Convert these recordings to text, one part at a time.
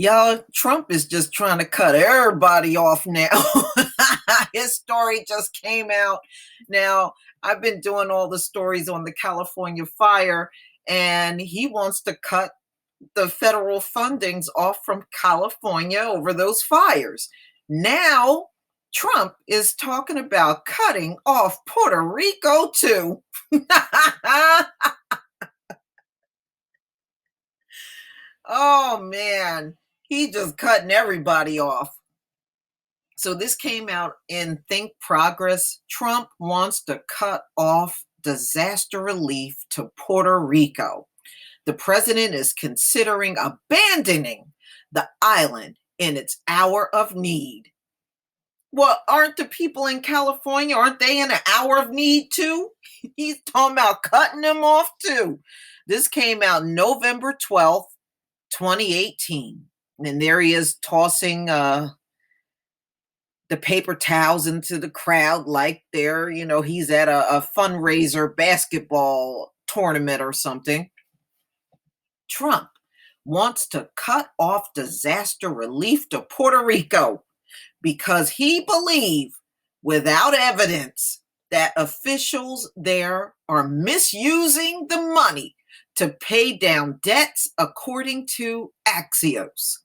Y'all, Trump is just trying to cut everybody off now. His story just came out. Now, I've been doing all the stories on the California fire, and he wants to cut the federal fundings off from California over those fires. Now, Trump is talking about cutting off Puerto Rico too. Oh man, he just cutting everybody off. So this came out in Think Progress. Trump wants to cut off disaster relief to Puerto Rico. The president is considering abandoning the island in its hour of need. Well, aren't the people in California, aren't they in an hour of need too? He's talking about cutting them off too. This came out November 12th, 2018. And there he is tossing the paper towels into the crowd like he's at a fundraiser basketball tournament or something. Trump wants to cut off disaster relief to Puerto Rico because he believes, without evidence, that officials there are misusing the money to pay down debts, according to Axios.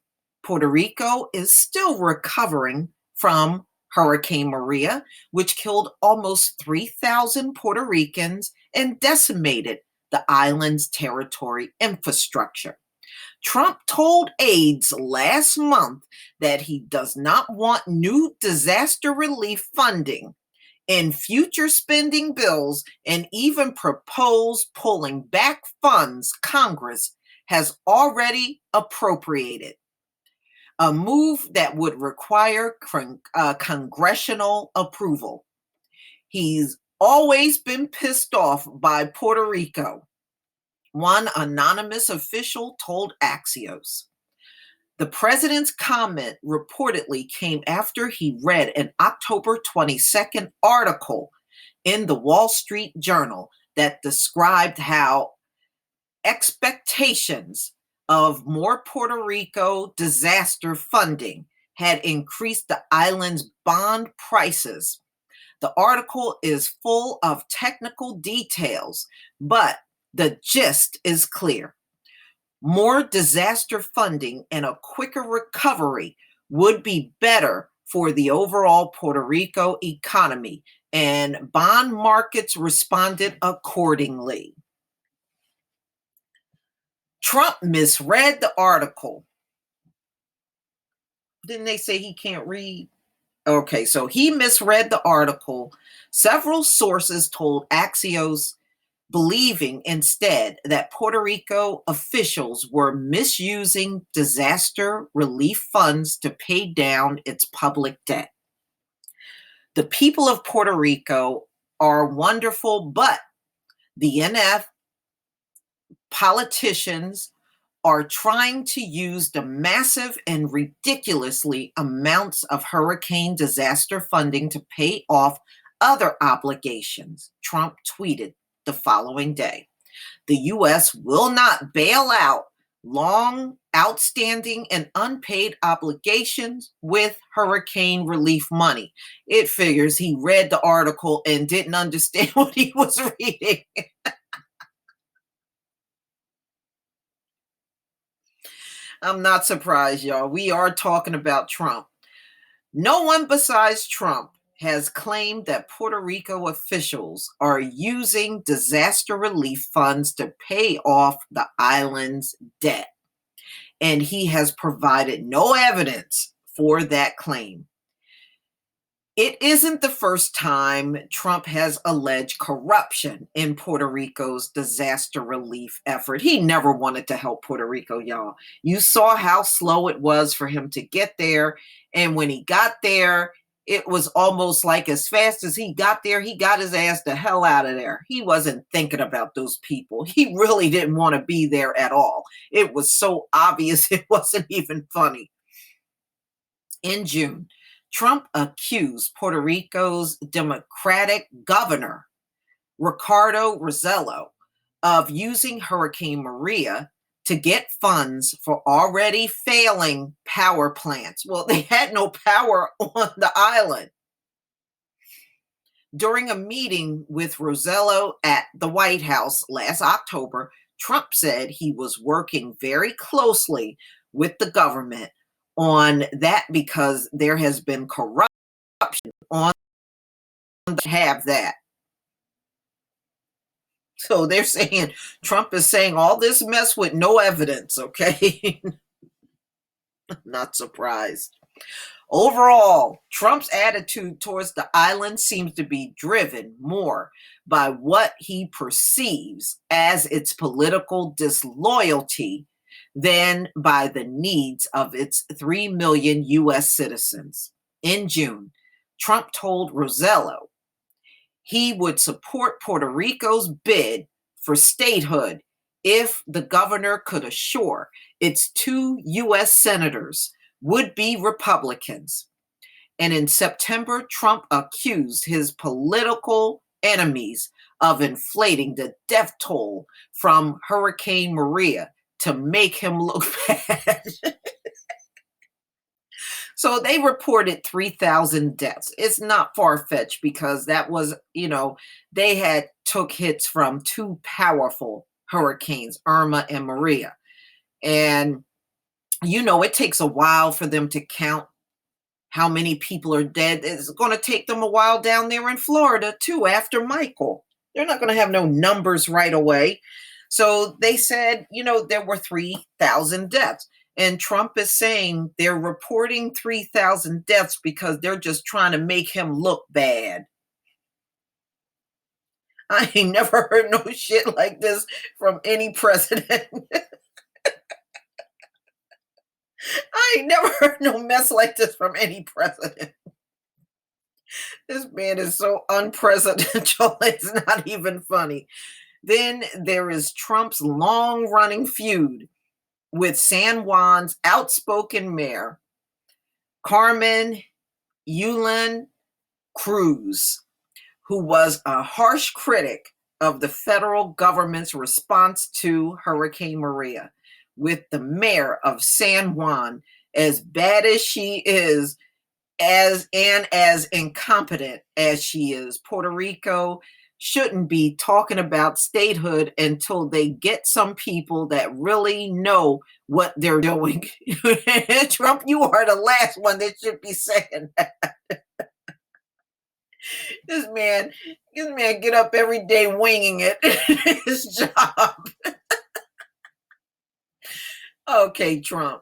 Puerto Rico is still recovering from Hurricane Maria, which killed almost 3,000 Puerto Ricans and decimated the island's territory infrastructure. Trump told aides last month that he does not want new disaster relief funding in future spending bills and even proposed pulling back funds Congress has already appropriated, a move that would require congressional approval. He's always been pissed off by Puerto Rico, one anonymous official told Axios. The president's comment reportedly came after he read an October 22nd article in the Wall Street Journal that described how expectations of more Puerto Rico disaster funding had increased the island's bond prices. The article is full of technical details, but the gist is clear. More disaster funding and a quicker recovery would be better for the overall Puerto Rico economy, and bond markets responded accordingly. Trump misread the article. Didn't they say he can't read? Okay, so he misread the article. Several sources told Axios, believing instead that Puerto Rico officials were misusing disaster relief funds to pay down its public debt. The people of Puerto Rico are wonderful, but the NF politicians are trying to use the massive and ridiculously amounts of hurricane disaster funding to pay off other obligations, Trump tweeted the following day. The U.S. will not bail out long outstanding and unpaid obligations with hurricane relief money. It figures he read the article and didn't understand what he was reading. I'm not surprised, y'all. We are talking about Trump. No one besides Trump has claimed that Puerto Rico officials are using disaster relief funds to pay off the island's debt. And he has provided no evidence for that claim. It isn't the first time Trump has alleged corruption in Puerto Rico's disaster relief effort. He never wanted to help Puerto Rico, y'all. You saw how slow it was for him to get there. And when he got there, it was almost like as fast as he got there, he got his ass the hell out of there. He wasn't thinking about those people. He really didn't want to be there at all. It was so obvious it wasn't even funny. In June, Trump accused Puerto Rico's Democratic governor, Ricardo Rosello, of using Hurricane Maria to get funds for already failing power plants. Well, they had no power on the island. During a meeting with Rosello at the White House last October, Trump said he was working very closely with the government on that because there has been corruption on have that. So they're saying Trump is saying all this mess with no evidence, okay? Not surprised. Overall, Trump's attitude towards the island seems to be driven more by what he perceives as its political disloyalty than by the needs of its 3 million US citizens. In June, Trump told Rosello he would support Puerto Rico's bid for statehood if the governor could assure its 2 US senators would be Republicans. And in September, Trump accused his political enemies of inflating the death toll from Hurricane Maria to make him look bad. So they reported 3,000 deaths. It's not far-fetched because that was, they had took hits from 2 powerful hurricanes, Irma and Maria. And, it takes a while for them to count how many people are dead. It's going to take them a while down there in Florida, too, after Michael. They're not going to have no numbers right away. So they said, there were 3,000 deaths. And Trump is saying they're reporting 3,000 deaths because they're just trying to make him look bad. I ain't never heard no shit like this from any president. I ain't never heard no mess like this from any president. This man is so unpresidential, it's not even funny. Then there is Trump's long-running feud with San Juan's outspoken mayor, Carmen Yulín Cruz, who was a harsh critic of the federal government's response to Hurricane Maria, with the mayor of San Juan, as bad as she is, as incompetent as she is. Puerto Rico shouldn't be talking about statehood until they get some people that really know what they're doing. Trump, you are the last one that should be saying that. This man get up every day winging it. His job. Okay, Trump.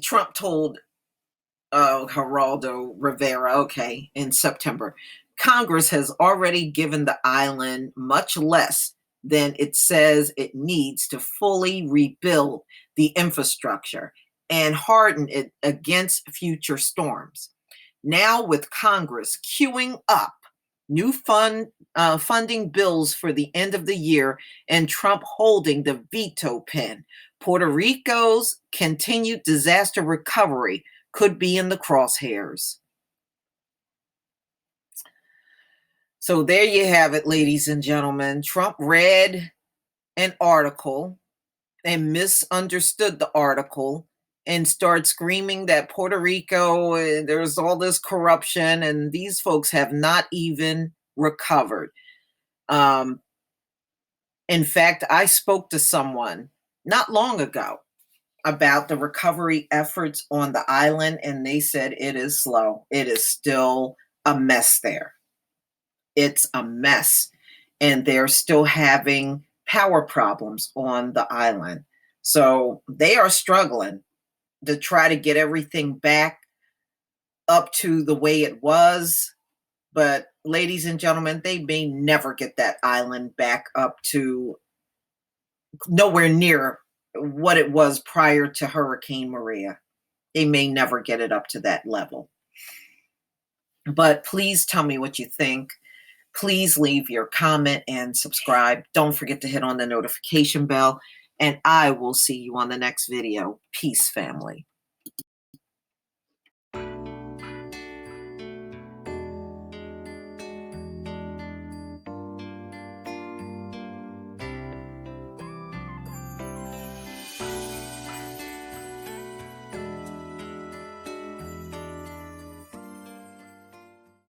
Trump told Geraldo Rivera, in September, Congress has already given the island much less than it says it needs to fully rebuild the infrastructure and harden it against future storms. Now, with Congress queuing up new funding bills for the end of the year and Trump holding the veto pen, Puerto Rico's continued disaster recovery could be in the crosshairs. So there you have it, ladies and gentlemen. Trump read an article and misunderstood the article and started screaming that Puerto Rico, there's all this corruption, and these folks have not even recovered. In fact, I spoke to someone not long ago about the recovery efforts on the island, and they said it is slow. It is still a mess there. It's a mess, and they're still having power problems on the island. So they are struggling to try to get everything back up to the way it was. But ladies and gentlemen, they may never get that island back up to nowhere near what it was prior to Hurricane Maria. They may never get it up to that level. But please tell me what you think. Please leave your comment and subscribe. Don't forget to hit on the notification bell, and I will see you on the next video. Peace, family.